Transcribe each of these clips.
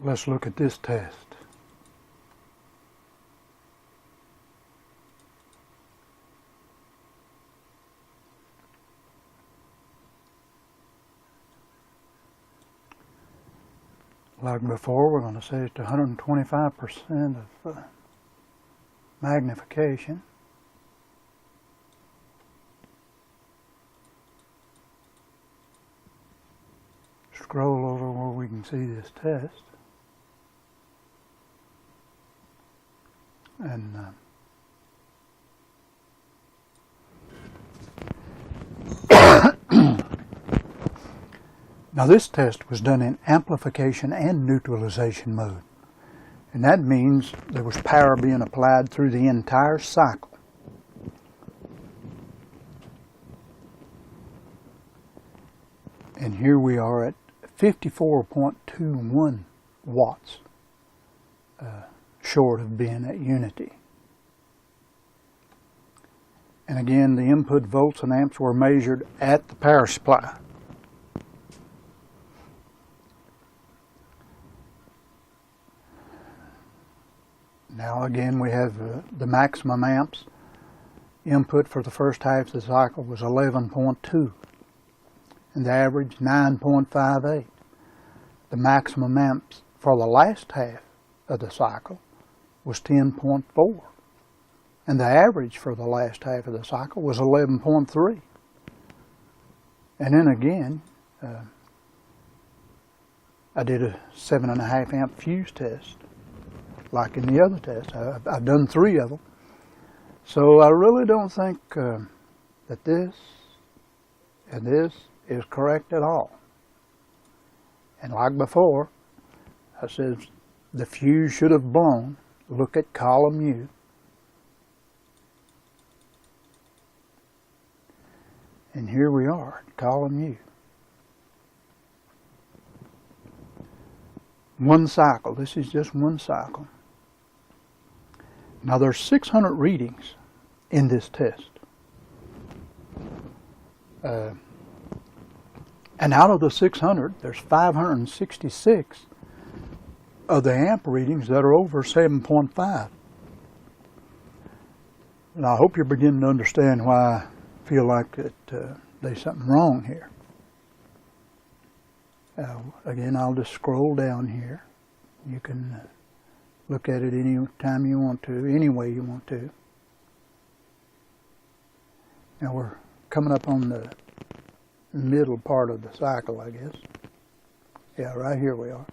let's look at this test. Like before, we're going to set it to 125% of magnification. Scroll over where we can see this test. And now this test was done in amplification and neutralization mode. And that means there was power being applied through the entire cycle. And here we are at 54.21 watts, short of being at unity. And again, the input volts and amps were measured at the power supply. Now again, we have the maximum amps. Input for the first half of the cycle was 11.2. And the average 9.58. The maximum amps for the last half of the cycle was 10.4. And the average for the last half of the cycle was 11.3. And then again, I did a 7.5 amp fuse test, like in the other test. I've done 3 of them. So I really don't think that this and this is correct at all. And like before, I said the fuse should have blown. Look at column U. And here we are, column U. One cycle. This is just one cycle. Now there's 600 readings in this test. And out of the 600, there's 566 of the amp readings that are over 7.5. And I hope you're beginning to understand why I feel like that there's something wrong here. Again, I'll just scroll down here. You can look at it any time you want to, any way you want to. Now we're coming up on the middle part of the cycle, I guess. Yeah, right here we are.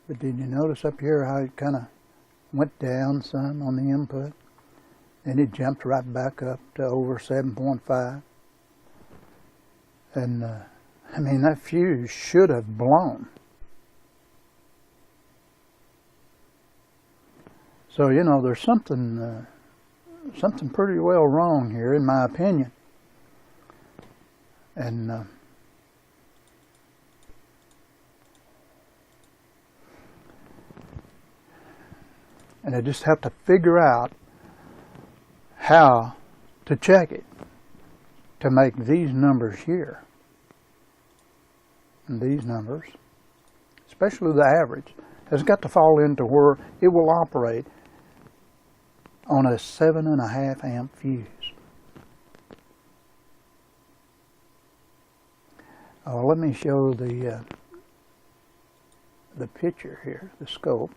But did you notice up here how it kind of went down some on the input? And it jumped right back up to over 7.5. And I mean, that fuse should have blown. So, you know, there's something pretty well wrong here, in my opinion. And I just have to figure out how to check it to make these numbers here and these numbers, especially the average, has got to fall into where it will operate on a 7.5 amp fuse. Let me show the picture here, the scope.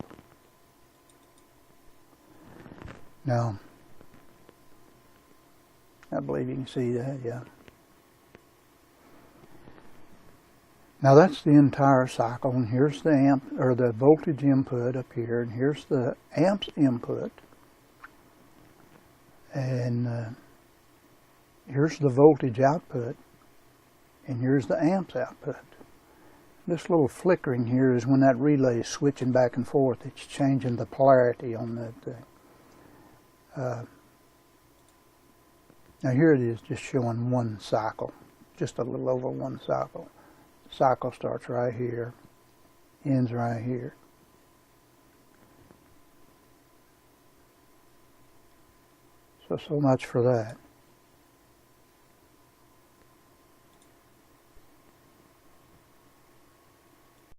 Now, I believe you can see that, yeah. Now that's the entire cycle, and here's the amp, or the voltage input up here, and here's the amps input. And here's the voltage output, and here's the amps output. This little flickering here is when that relay is switching back and forth. It's changing the polarity on that thing. Now here it is, just showing one cycle, just a little over one cycle. Cycle starts right here, ends right here. So much for that.